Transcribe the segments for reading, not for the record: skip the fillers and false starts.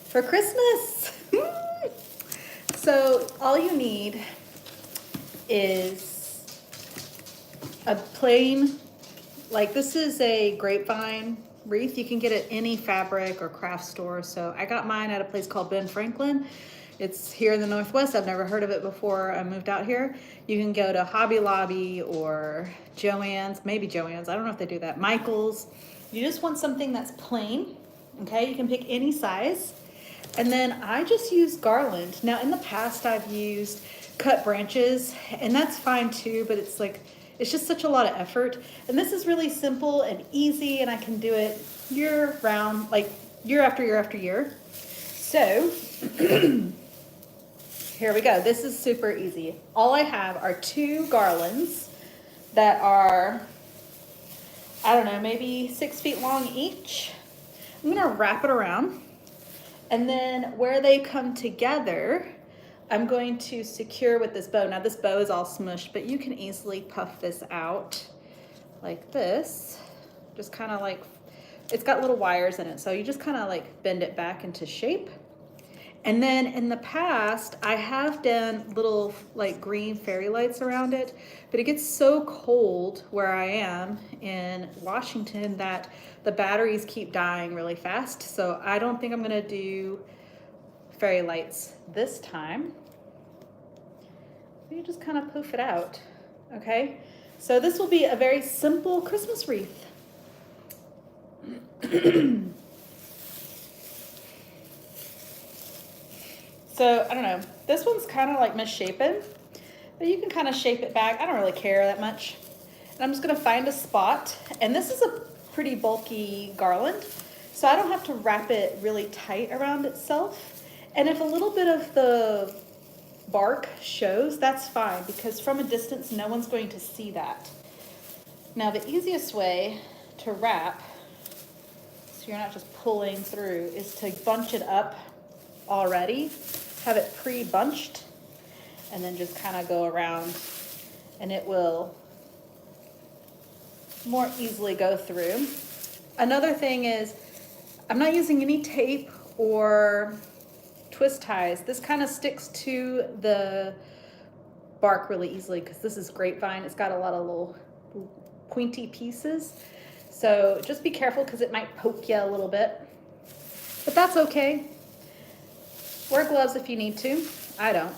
for Christmas. So all you need is a plain, like this is a grapevine wreath. You can get it any fabric or craft store. So I got mine at a place called Ben Franklin. It's here in the Northwest. I've never heard of it before I moved out here. You can go to Hobby Lobby or Joann's, maybe Joann's. I don't know if they do that. Michael's. You just want something that's plain, okay? You can pick any size. And then I just use garland. Now in the past I've used cut branches, and that's fine too, but it's like, it's just such a lot of effort. And this is really simple and easy, and I can do it year round, like year after year after year. So here we go. This is super easy. All I have are 2 garlands that are, I don't know, maybe 6 feet long each. I'm gonna wrap it around. And then where they come together, I'm going to secure with this bow. Now this bow is all smushed, but you can easily puff this out like this. Just kind of like, it's got little wires in it. So you just kind of like bend it back into shape. And then in the past, I have done little like green fairy lights around it, but it gets so cold where I am in Washington that the batteries keep dying really fast. So I don't think I'm gonna do fairy lights this time. You just kind of poof it out, okay? So this will be a very simple Christmas wreath. So, I don't know, this one's kind of like misshapen, but you can kind of shape it back. I don't really care that much. And I'm just gonna find a spot, and this is a pretty bulky garland, so I don't have to wrap it really tight around itself. And if a little bit of the bark shows, that's fine, because from a distance, no one's going to see that. Now, the easiest way to wrap, so you're not just pulling through, is to bunch it up already. Have it pre-bunched, and then just kind of go around, and it will more easily go through. Another thing is, I'm not using any tape or twist ties. This kind of sticks to the bark really easily because this is grapevine. It's got a lot of little pointy pieces. So just be careful because it might poke you a little bit, but that's okay. Wear gloves if you need to. I don't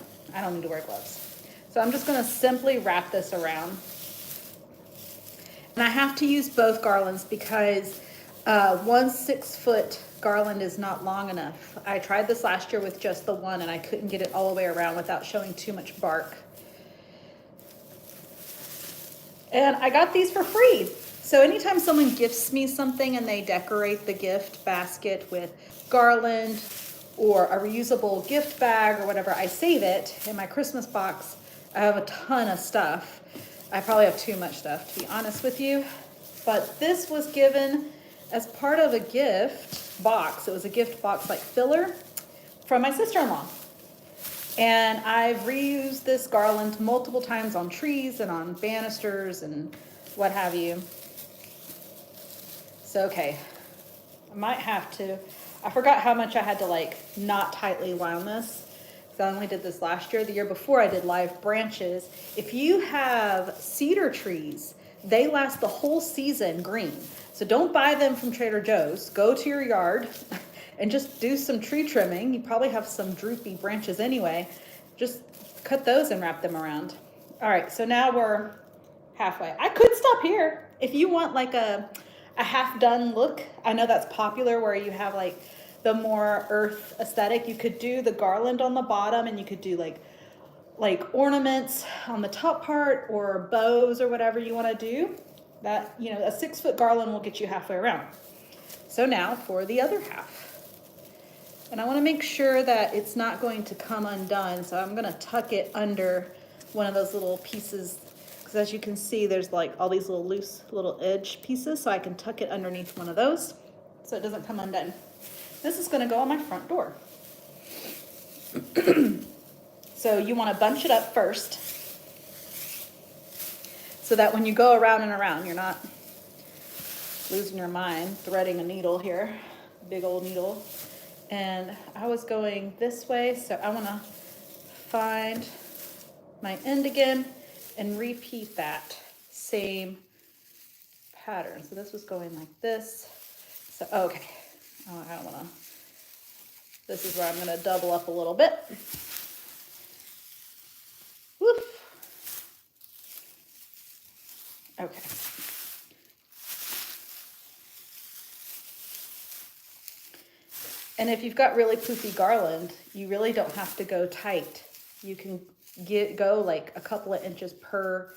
need to wear gloves. So I'm just gonna simply wrap this around. And I have to use both garlands because 1 6-foot garland is not long enough. I tried this last year with just the one and I couldn't get it all the way around without showing too much bark. And I got these for free. So anytime someone gifts me something and they decorate the gift basket with garland or a reusable gift bag or whatever, I save it in my Christmas box. I have a ton of stuff. I probably have too much stuff, to be honest with you. But this was given as part of a gift box. It was a gift box like filler from my sister-in-law. And I've reused this garland multiple times on trees and on banisters and what have you. So, okay, I might have to, I forgot how much I had to like not tightly wound this. I only did this last year. The year before I did live branches. If you have cedar trees, they last the whole season green. So don't buy them from Trader Joe's. Go to your yard and just do some tree trimming. You probably have some droopy branches anyway. Just cut those and wrap them around. All right, so now we're halfway. I could stop here. If you want like a half done look, I know that's popular where you have like the more earth aesthetic. You could do the garland on the bottom and you could do like ornaments on the top part or bows or whatever you want to do. That, you know, a 6-foot garland will get you halfway around. So now for the other half. And I want to make sure that it's not going to come undone. So I'm going to tuck it under one of those little pieces, because as you can see, there's like all these little loose little edge pieces. So I can tuck it underneath one of those so it doesn't come undone. This is going to go on my front door. So you want to bunch it up first so that when you go around and around, you're not losing your mind threading a needle here, big old needle. And I was going this way, so I want to find my end again and repeat that same pattern. So this was going like this. So, okay. Oh, I don't want to. This is where I'm going to double up a little bit. Whoop. Okay. And if you've got really poofy garland, you really don't have to go tight. You can go like a couple of inches per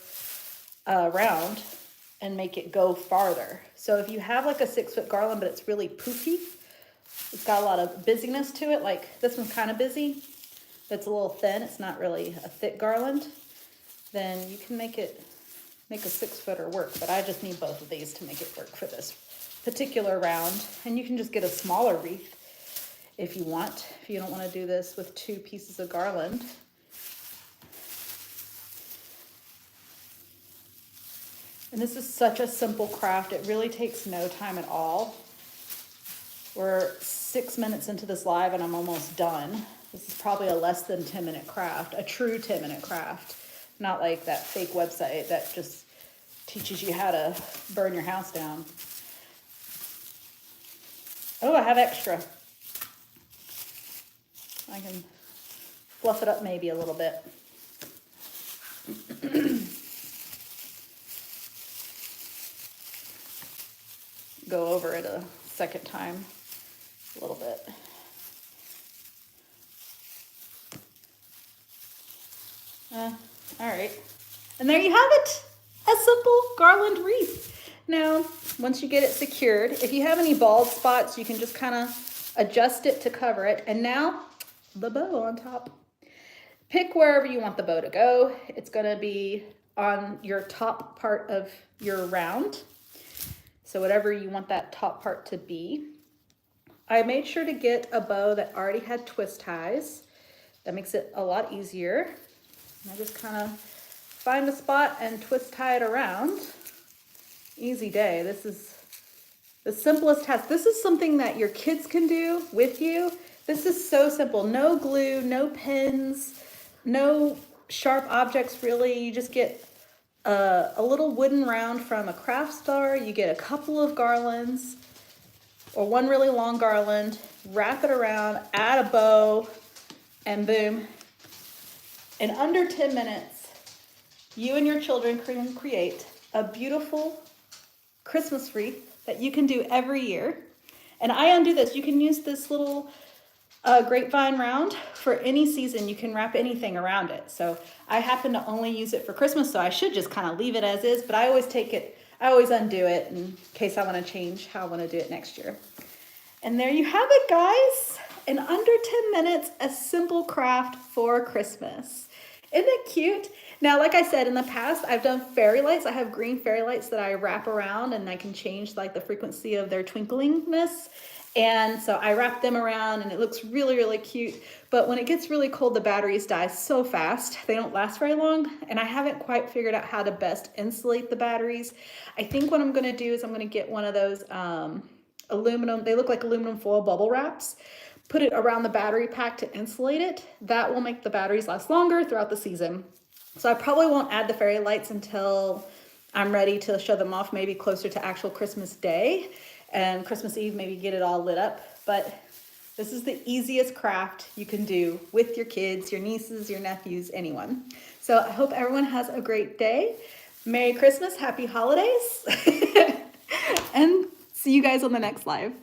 round and make it go farther. So if you have like a 6-foot garland, but it's really poofy, it's got a lot of busyness to it, like this one's kind of busy, but it's a little thin, it's not really a thick garland, then you can make a 6-footer work. But I just need both of these to make it work for this particular round. And you can just get a smaller wreath if you want, if you don't want to do this with 2 pieces of garland. And this is such a simple craft. It really takes no time at all. We're 6 minutes into this live and I'm almost done. This is probably a less than 10-minute craft, a true 10-minute craft. Not like that fake website that just teaches you how to burn your house down. Oh, I have extra. I can fluff it up maybe a little bit. Go over it a second time, a little bit. All right, and there you have it, a simple garland wreath. Now, once you get it secured, if you have any bald spots, you can just kind of adjust it to cover it. And now, the bow on top. Pick wherever you want the bow to go. It's gonna be on your top part of your round. So whatever you want that top part to be. I made sure to get a bow that already had twist ties. That makes it a lot easier. And I just kind of find a spot and twist tie it around. Easy day. This is the simplest task. This is something that your kids can do with you. This is so simple. No glue, no pins, no sharp objects really. You just get a little wooden round from a craft store. You get a couple of garlands or one really long garland, wrap it around, add a bow, and boom. In under 10 minutes, you and your children can create a beautiful Christmas wreath that you can do every year. And I undo this. You can use this little grapevine round for any season. You can wrap anything around it. So I happen to only use it for Christmas, so I should just kind of leave it as is, but I always take it, I always undo it in case I want to change how I want to do it next year. And there you have it, guys. In under 10 minutes, a simple craft for Christmas. Isn't it cute? Now, like I said, in the past, I've done fairy lights. I have green fairy lights that I wrap around and I can change like the frequency of their twinklingness. And so I wrap them around and it looks really, really cute. But when it gets really cold, the batteries die so fast. They don't last very long. And I haven't quite figured out how to best insulate the batteries. I think what I'm going to do is I'm going to get one of those aluminum, they look like aluminum foil bubble wraps. Put it around the battery pack to insulate it. That will make the batteries last longer throughout the season. So I probably won't add the fairy lights until I'm ready to show them off, maybe closer to actual Christmas Day and Christmas Eve, maybe get it all lit up. But this is the easiest craft you can do with your kids, your nieces, your nephews, anyone. So I hope everyone has a great day. Merry Christmas, happy holidays, and see you guys on the next live.